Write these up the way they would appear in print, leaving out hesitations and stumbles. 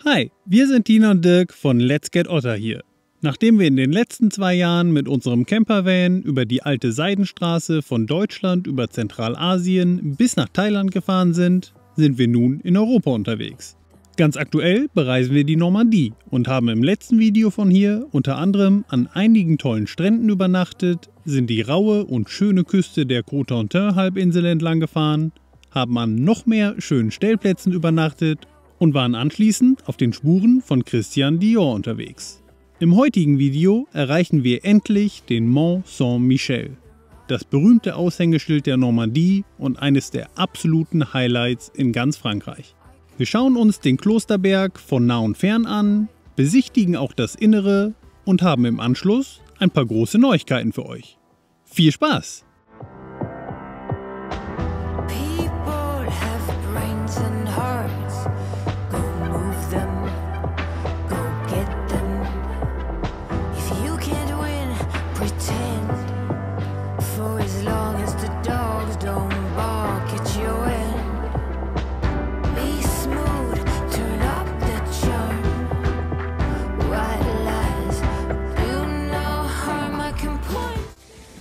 Hi, wir sind Tina und Dirk von Let's Get Otter hier. Nachdem wir in den letzten 2 Jahren mit unserem Campervan über die alte Seidenstraße von Deutschland über Zentralasien bis nach Thailand gefahren sind, sind wir nun in Europa unterwegs. Ganz aktuell bereisen wir die Normandie und haben im letzten Video von hier unter anderem an einigen tollen Stränden übernachtet, sind die raue und schöne Küste der Cotentin-Halbinsel entlang gefahren, haben an noch mehr schönen Stellplätzen übernachtet und waren anschließend auf den Spuren von Christian Dior unterwegs. Im heutigen Video erreichen wir endlich den Mont Saint-Michel, das berühmte Aushängeschild der Normandie und eines der absoluten Highlights in ganz Frankreich. Wir schauen uns den Klosterberg von nah und fern an, besichtigen auch das Innere und haben im Anschluss ein paar große Neuigkeiten für euch. Viel Spaß!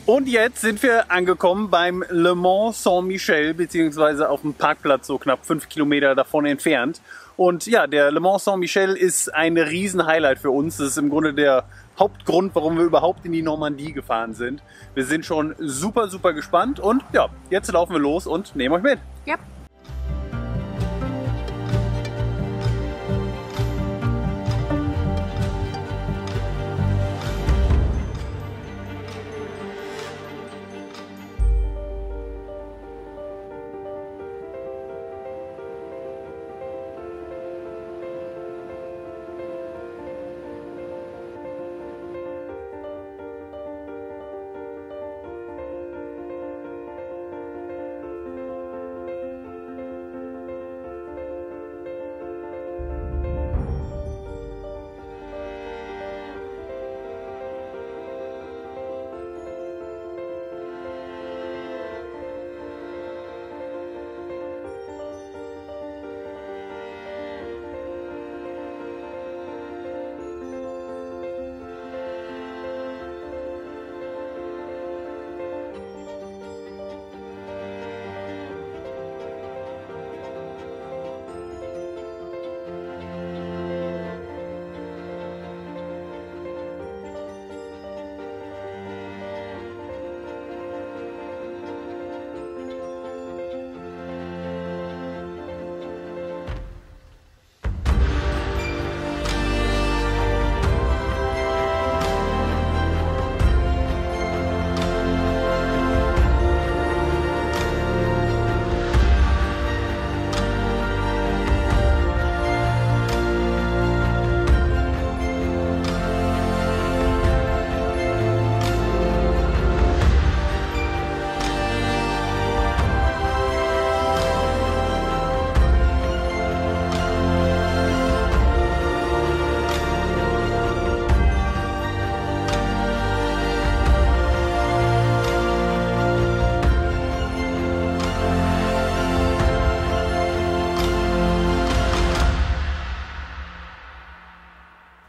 Und jetzt sind wir angekommen beim Le Mont Saint-Michel, beziehungsweise auf dem Parkplatz so knapp 5 Kilometer davon entfernt. Und ja, der Le Mont Saint-Michel ist ein riesen Highlight für uns. Das ist im Grunde der Hauptgrund, warum wir überhaupt in die Normandie gefahren sind. Wir sind schon super gespannt und ja, jetzt laufen wir los und nehmen euch mit. Yep.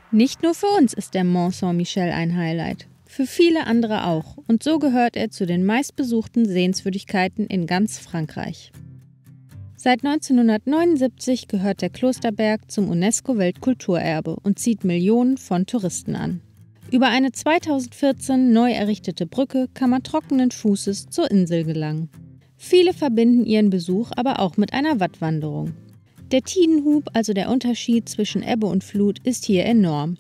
Nicht nur für uns ist der Mont Saint-Michel ein Highlight, für viele andere auch und so gehört er zu den meistbesuchten Sehenswürdigkeiten in ganz Frankreich. Seit 1979 gehört der Klosterberg zum UNESCO-Weltkulturerbe und zieht Millionen von Touristen an. Über eine 2014 neu errichtete Brücke kann man trockenen Fußes zur Insel gelangen. Viele verbinden ihren Besuch aber auch mit einer Wattwanderung. Der Tidenhub, also der Unterschied zwischen Ebbe und Flut, ist hier enorm.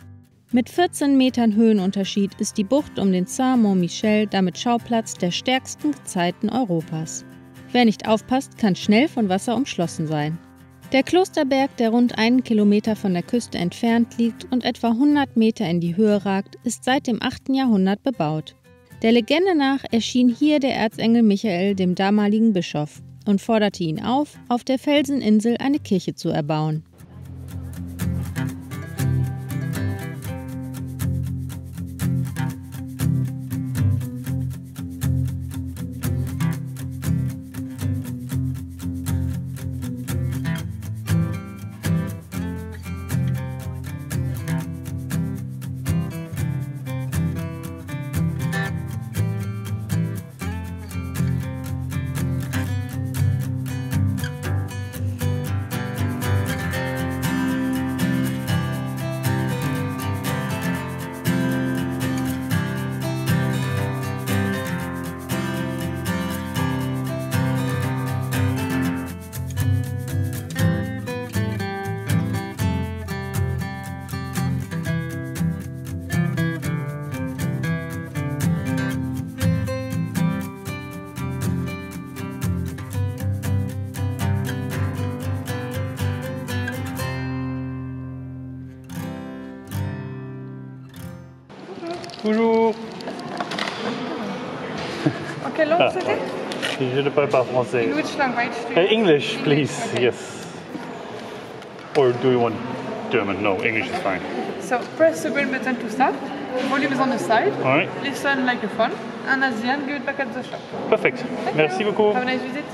Mit 14 Metern Höhenunterschied ist die Bucht um den Saint-Mont-Michel damit Schauplatz der stärksten Gezeiten Europas. Wer nicht aufpasst, kann schnell von Wasser umschlossen sein. Der Klosterberg, der rund 1 Kilometer von der Küste entfernt liegt und etwa 100 Meter in die Höhe ragt, ist seit dem 8. Jahrhundert bebaut. Der Legende nach erschien hier der Erzengel Michael dem damaligen Bischof und forderte ihn auf der Felseninsel eine Kirche zu erbauen. Bonjour. En quelle langue c'était? Je ne parle pas français. In which language do you English, please. Okay. Yes. Or do you want German? No, English is fine. So press the green button to start. Volume is on the side. All right. Listen like a phone. And at the end, give it back at the shop. Perfekt. Thank Merci you. beaucoup. Have a nice visit.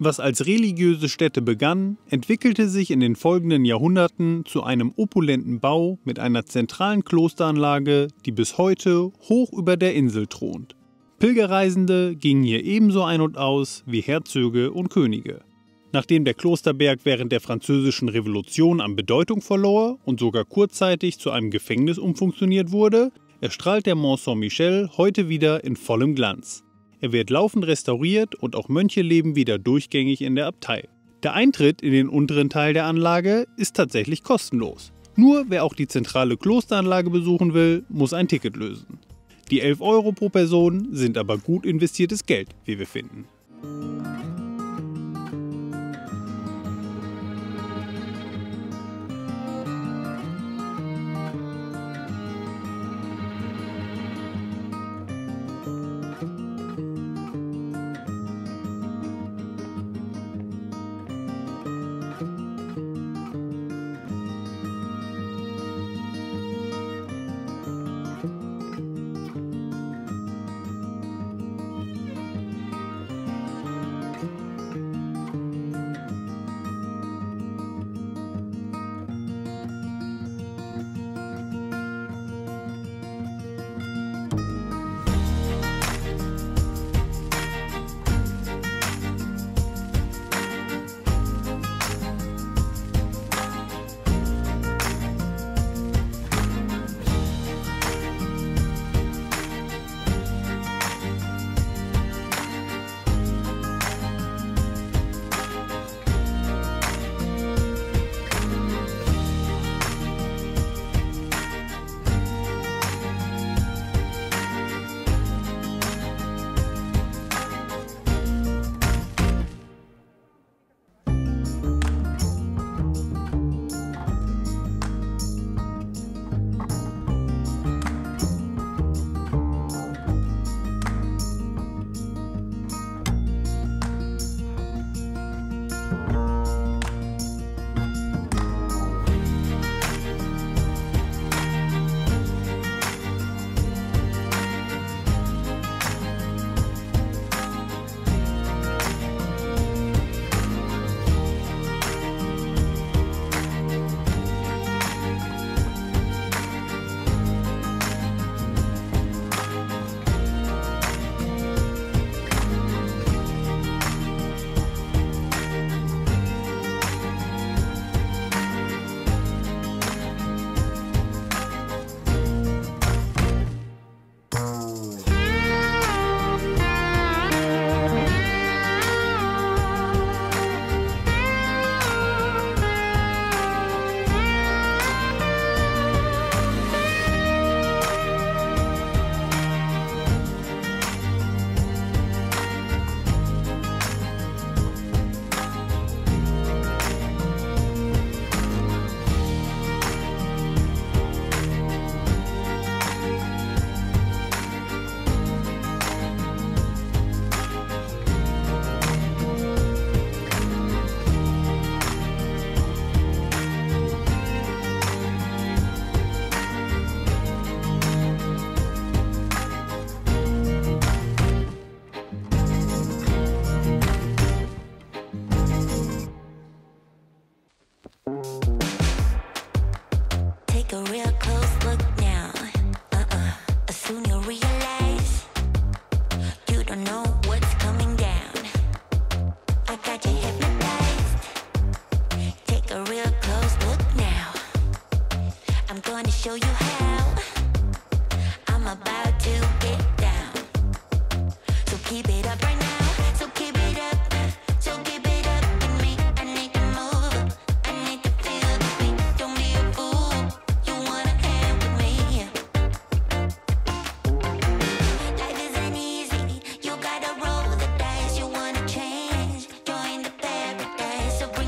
Was als religiöse Stätte begann, entwickelte sich in den folgenden Jahrhunderten zu einem opulenten Bau mit einer zentralen Klosteranlage, die bis heute hoch über der Insel thront. Pilgerreisende gingen hier ebenso ein und aus wie Herzöge und Könige. Nachdem der Klosterberg während der Französischen Revolution an Bedeutung verlor und sogar kurzzeitig zu einem Gefängnis umfunktioniert wurde, erstrahlt der Mont Saint-Michel heute wieder in vollem Glanz. Er wird laufend restauriert und auch Mönche leben wieder durchgängig in der Abtei. Der Eintritt in den unteren Teil der Anlage ist tatsächlich kostenlos. Nur wer auch die zentrale Klosteranlage besuchen will, muss ein Ticket lösen. Die 11 € pro Person sind aber gut investiertes Geld, wie wir finden. So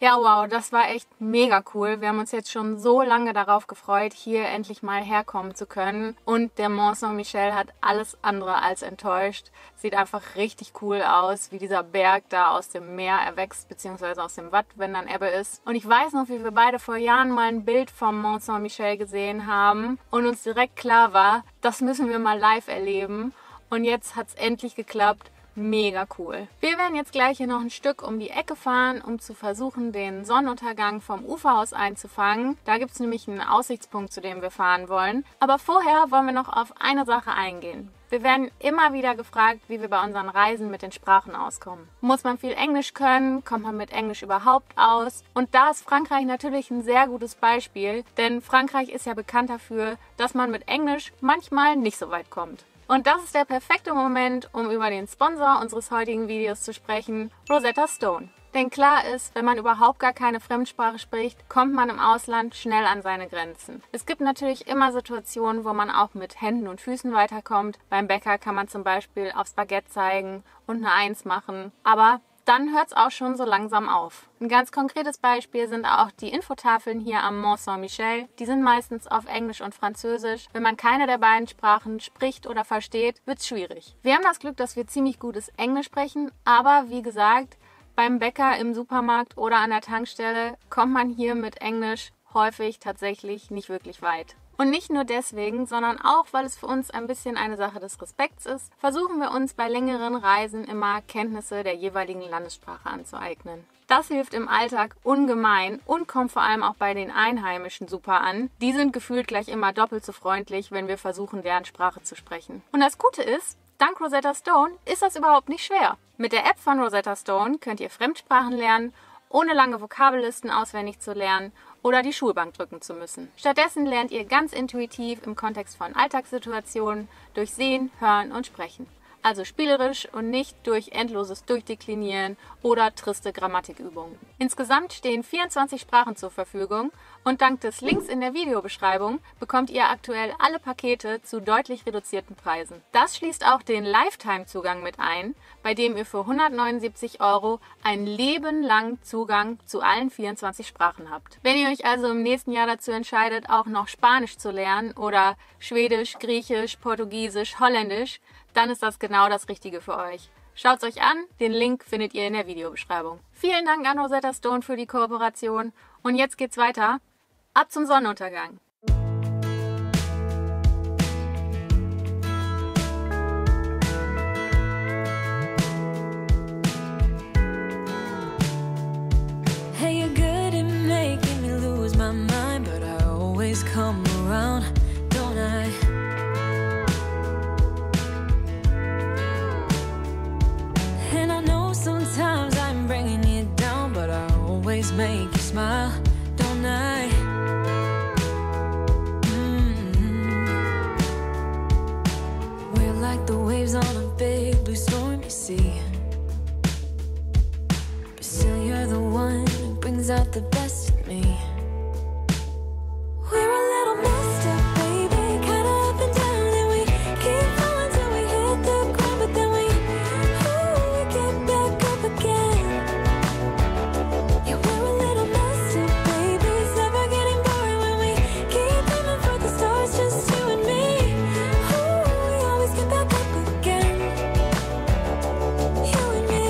Ja, wow, das war echt mega cool. Wir haben uns jetzt schon so lange darauf gefreut, hier endlich mal herkommen zu können. Und der Mont Saint-Michel hat alles andere als enttäuscht. Sieht einfach richtig cool aus, wie dieser Berg da aus dem Meer erwächst, beziehungsweise aus dem Watt, wenn dann Ebbe ist. Und ich weiß noch, wie wir beide vor Jahren mal ein Bild vom Mont Saint-Michel gesehen haben und uns direkt klar war, das müssen wir mal live erleben. Und jetzt hat es endlich geklappt. Mega cool. Wir werden jetzt gleich hier noch ein Stück um die Ecke fahren, um zu versuchen, den Sonnenuntergang vom Ufer aus einzufangen. Da gibt es nämlich einen Aussichtspunkt, zu dem wir fahren wollen. Aber vorher wollen wir noch auf eine Sache eingehen. Wir werden immer wieder gefragt, wie wir bei unseren Reisen mit den Sprachen auskommen. Muss man viel Englisch können? Kommt man mit Englisch überhaupt aus? Und da ist Frankreich natürlich ein sehr gutes Beispiel, denn Frankreich ist ja bekannt dafür, dass man mit Englisch manchmal nicht so weit kommt. Und das ist der perfekte Moment, um über den Sponsor unseres heutigen Videos zu sprechen, Rosetta Stone. Denn klar ist, wenn man überhaupt gar keine Fremdsprache spricht, kommt man im Ausland schnell an seine Grenzen. Es gibt natürlich immer Situationen, wo man auch mit Händen und Füßen weiterkommt. Beim Bäcker kann man zum Beispiel aufs Baguette zeigen und eine Eins machen. Aber dann hört es auch schon so langsam auf. Ein ganz konkretes Beispiel sind auch die Infotafeln hier am Mont Saint-Michel. Die sind meistens auf Englisch und Französisch. Wenn man keine der beiden Sprachen spricht oder versteht, wird es schwierig. Wir haben das Glück, dass wir ziemlich gutes Englisch sprechen, aber wie gesagt, beim Bäcker, im Supermarkt oder an der Tankstelle kommt man hier mit Englisch häufig tatsächlich nicht wirklich weit. Und nicht nur deswegen, sondern auch, weil es für uns ein bisschen eine Sache des Respekts ist, versuchen wir uns bei längeren Reisen immer Kenntnisse der jeweiligen Landessprache anzueignen. Das hilft im Alltag ungemein und kommt vor allem auch bei den Einheimischen super an. Die sind gefühlt gleich immer doppelt so freundlich, wenn wir versuchen, deren Sprache zu sprechen. Und das Gute ist, dank Rosetta Stone ist das überhaupt nicht schwer. Mit der App von Rosetta Stone könnt ihr Fremdsprachen lernen, ohne lange Vokabellisten auswendig zu lernen oder die Schulbank drücken zu müssen. Stattdessen lernt ihr ganz intuitiv im Kontext von Alltagssituationen durch Sehen, Hören und Sprechen. Also spielerisch und nicht durch endloses Durchdeklinieren oder triste Grammatikübungen. Insgesamt stehen 24 Sprachen zur Verfügung und dank des Links in der Videobeschreibung bekommt ihr aktuell alle Pakete zu deutlich reduzierten Preisen. Das schließt auch den Lifetime-Zugang mit ein, bei dem ihr für 179 € ein Leben lang Zugang zu allen 24 Sprachen habt. Wenn ihr euch also im nächsten Jahr dazu entscheidet, auch noch Spanisch zu lernen oder Schwedisch, Griechisch, Portugiesisch, Holländisch, dann ist das genau das Richtige für euch. Schaut's euch an, den Link findet ihr in der Videobeschreibung. Vielen Dank an Rosetta Stone für die Kooperation und jetzt geht's weiter. Ab zum Sonnenuntergang. Hey, you're good at making me lose my mind, but I always come around, don't I? And I know sometimes I'm bringing you down, but I always make you smile, don't I? We're like the waves on a big blue stormy sea, but still you're the one who brings out the best in me. We're a little messed up, baby, kinda up and down, and we keep falling till we hit the ground, but then we get back up again. Yeah, we're a little messed up, baby, it's never getting boring when we keep aiming for the stars, just you and me. We always get back up again, you and me.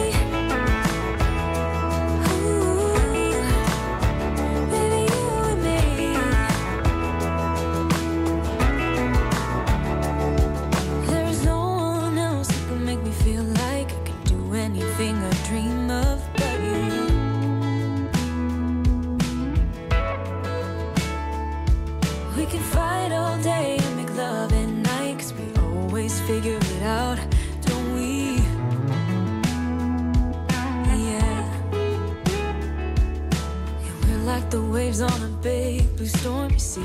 Baby, you and me. There's no one else who can make me feel like I can do anything I dream of but you. We can fight all day and make love at night, 'cause we always figure it out, don't we? Yeah. Yeah, we're like the waves on a big blue stormy sea.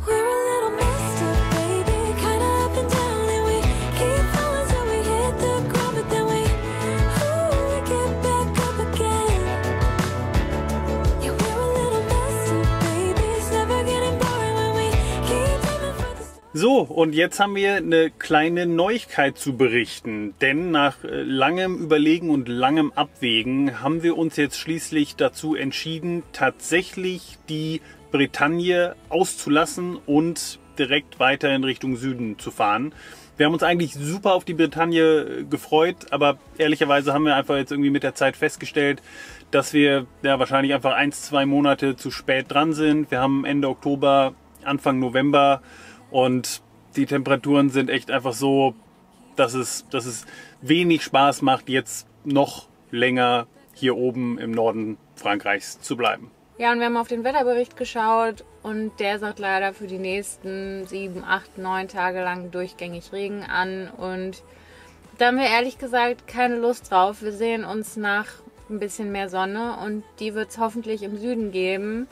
We're a little messed up, baby, kinda up and down, and we keep falling till we hit the ground, but then we get back up again. Yeah, we're a little messed up, baby, it's never getting boring when we keep aiming for the stars. So, und jetzt haben wir eine kleine Neuigkeit zu berichten, denn nach langem Überlegen und langem Abwägen haben wir uns jetzt schließlich dazu entschieden, tatsächlich die Bretagne auszulassen und direkt weiter in Richtung Süden zu fahren. Wir haben uns eigentlich super auf die Bretagne gefreut, aber ehrlicherweise haben wir einfach jetzt irgendwie mit der Zeit festgestellt, dass wir ja wahrscheinlich einfach 1-2 Monate zu spät dran sind. Wir haben Ende Oktober, Anfang November und die Temperaturen sind echt einfach so, dass es wenig Spaß macht, jetzt noch länger hier oben im Norden Frankreichs zu bleiben. Ja, und wir haben auf den Wetterbericht geschaut und der sagt leider für die nächsten 7, 8, 9 Tage lang durchgängig Regen an. Und da haben wir ehrlich gesagt keine Lust drauf. Wir sehen uns nach ein bisschen mehr Sonne und die wird es hoffentlich im Süden geben.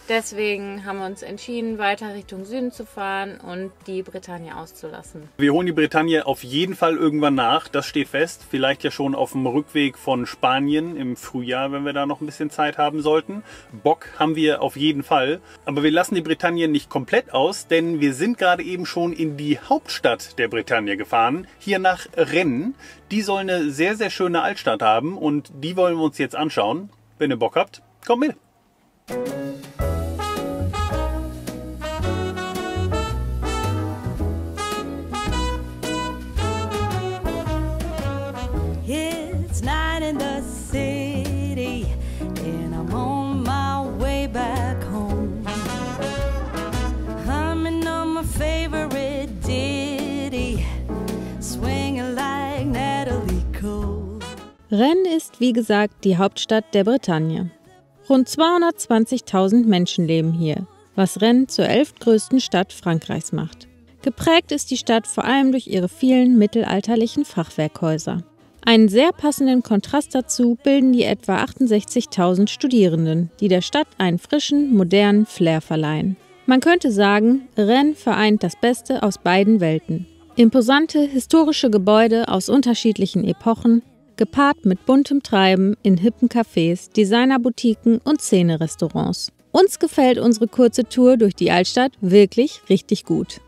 Deswegen haben wir uns entschieden, weiter Richtung Süden zu fahren und die Bretagne auszulassen. Wir holen die Bretagne auf jeden Fall irgendwann nach, das steht fest. Vielleicht ja schon auf dem Rückweg von Spanien im Frühjahr, wenn wir da noch ein bisschen Zeit haben sollten. Bock haben wir auf jeden Fall. Aber wir lassen die Bretagne nicht komplett aus, denn wir sind gerade eben schon in die Hauptstadt der Bretagne gefahren, hier nach Rennes. Die soll eine sehr, sehr schöne Altstadt haben und die wollen wir uns jetzt anschauen. Wenn ihr Bock habt, kommt mit! It's night in the city, and I'm on my way back home. Humming on my favorite ditty, swinging like Natalie Cole. Rennes ist, wie gesagt, die Hauptstadt der Bretagne. Rund 220.000 Menschen leben hier, was Rennes zur 11. größten Stadt Frankreichs macht. Geprägt ist die Stadt vor allem durch ihre vielen mittelalterlichen Fachwerkhäuser. Einen sehr passenden Kontrast dazu bilden die etwa 68.000 Studierenden, die der Stadt einen frischen, modernen Flair verleihen. Man könnte sagen, Rennes vereint das Beste aus beiden Welten. Imposante historische Gebäude aus unterschiedlichen Epochen, gepaart mit buntem Treiben in hippen Cafés, Designerboutiquen und Szene-Restaurants. Uns gefällt unsere kurze Tour durch die Altstadt wirklich richtig gut.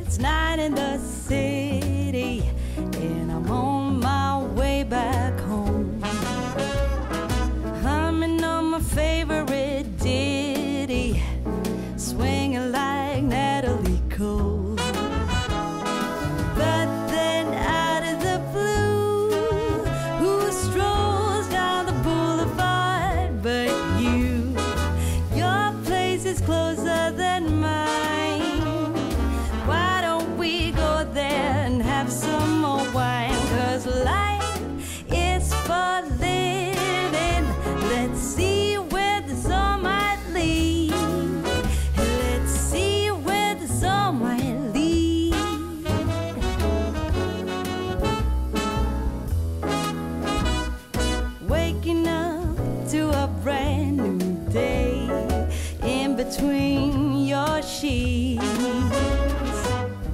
It's night in the city, and I'm on my way back home. Humming on my favorite ditty, swinging like Natalie Cole. But then out of the blue, who strolls down the boulevard but you? Your place is closer than mine. Why don't we go there and have some more wine? 'Cause life is for living. Let's see where the sun might lead. Let's see where the sun might lead. Waking up to a brand new day in between your sheets.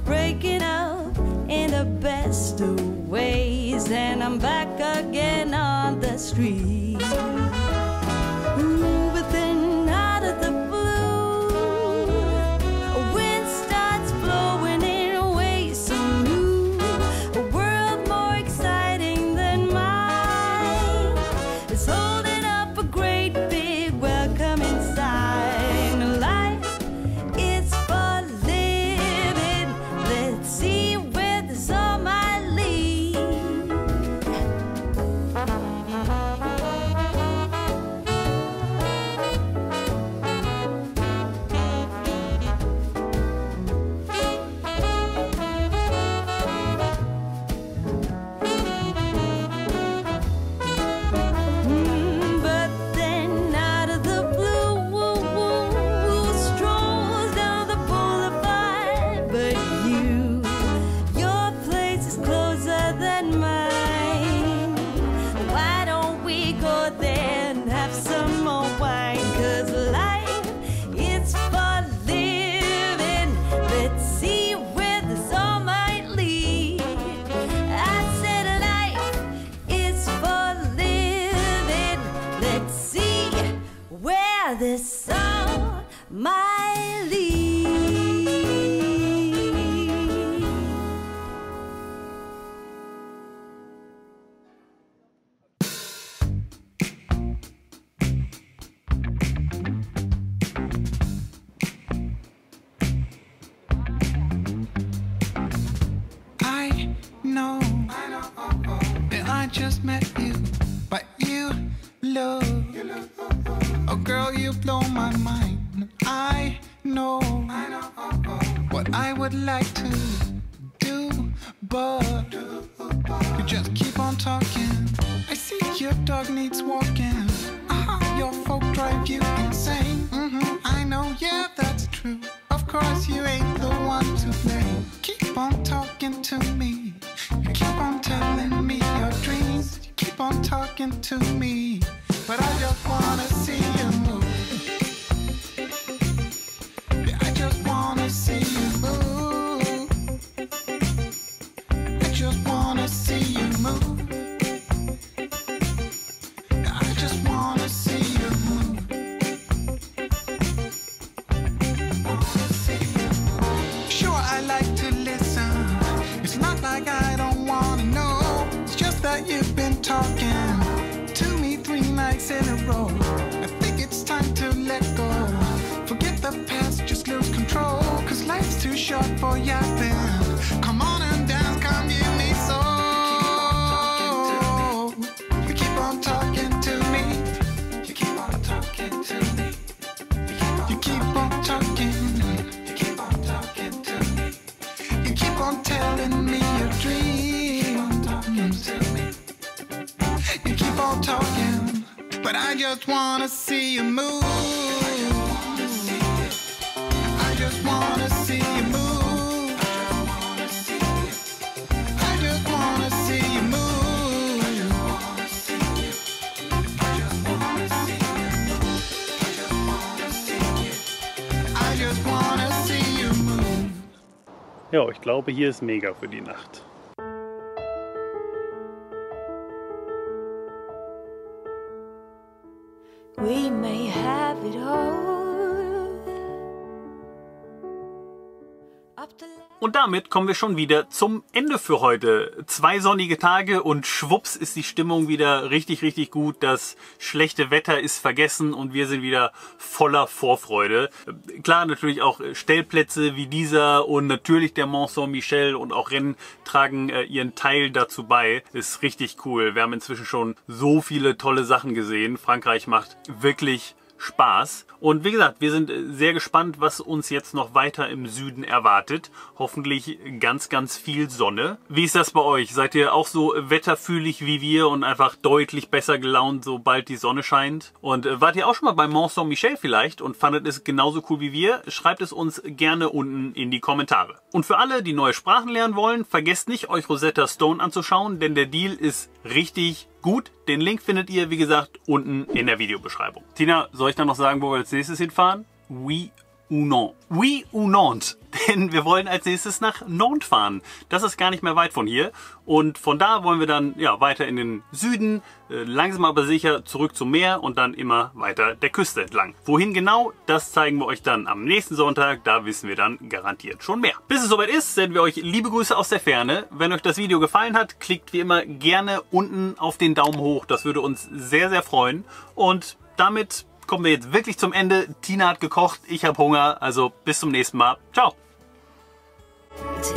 Breaking up in the best of ways, and I'm back again on the street. Ooh, but then out of the blue, a wind starts blowing in ways so new. A world more exciting than mine is holding up a great big welcoming sign. Life is for living. Let's see where the sun might lead. just met you, but you look, oh girl, you blow my mind. I know what I would like to do, but you just keep on talking. I see your dog needs walking. Your folk drive you insane. I know, yeah, that's true. Of course, you ain't the one to blame. Keep on talking to me. You keep on telling me your dreams. You keep on talking to me. But I just wanna see you move. Yeah, I just wanna see you move. I just wanna see you move. Yeah, I just wanna see you move. Sure, I like to listen. It's not like I don't wanna know. It's just that you've been talking to me 3 nights in a row. I think it's time to let go. Forget the past, just lose control. Cause life's too short for yapping. Come on and dance, come give me soul. You keep on talking to me. You keep on talking to me. You keep on talking. You keep on talking to me. You keep on telling me your dreams. You keep on talking, but I just wanna see you move. I just wanna see you move. I just wanna see you move. I just wanna see you move. Ja, ich glaube, hier ist mega für die Nacht. We may have it all. Up the Und damit kommen wir schon wieder zum Ende für heute. 2 sonnige Tage und schwupps ist die Stimmung wieder richtig, richtig gut. Das schlechte Wetter ist vergessen und wir sind wieder voller Vorfreude. Klar, natürlich auch Stellplätze wie dieser und natürlich der Mont Saint-Michel und auch Rennen tragen ihren Teil dazu bei. Ist richtig cool. Wir haben inzwischen schon so viele tolle Sachen gesehen. Frankreich macht wirklich Spaß. Und wie gesagt, wir sind sehr gespannt, was uns jetzt noch weiter im Süden erwartet. Hoffentlich ganz, ganz viel Sonne. Wie ist das bei euch? Seid ihr auch so wetterfühlig wie wir und einfach deutlich besser gelaunt, sobald die Sonne scheint? Und wart ihr auch schon mal beim Mont Saint-Michel vielleicht und fandet es genauso cool wie wir? Schreibt es uns gerne unten in die Kommentare. Und für alle, die neue Sprachen lernen wollen, vergesst nicht, euch Rosetta Stone anzuschauen, denn der Deal ist richtig gut. Den Link findet ihr, wie gesagt, unten in der Videobeschreibung. Tina, soll ich dann noch sagen, wo wir als nächstes hinfahren? Oui ou non? Oui ou non? Denn wir wollen als nächstes nach Nantes fahren. Das ist gar nicht mehr weit von hier. Und von da wollen wir dann ja weiter in den Süden, langsam aber sicher zurück zum Meer und dann immer weiter der Küste entlang. Wohin genau, das zeigen wir euch dann am nächsten Sonntag. Da wissen wir dann garantiert schon mehr. Bis es soweit ist, senden wir euch liebe Grüße aus der Ferne. Wenn euch das Video gefallen hat, klickt wie immer gerne unten auf den Daumen hoch. Das würde uns sehr, sehr freuen. Und damit kommen wir jetzt wirklich zum Ende. Tina hat gekocht, ich habe Hunger. Also bis zum nächsten Mal. Ciao. It's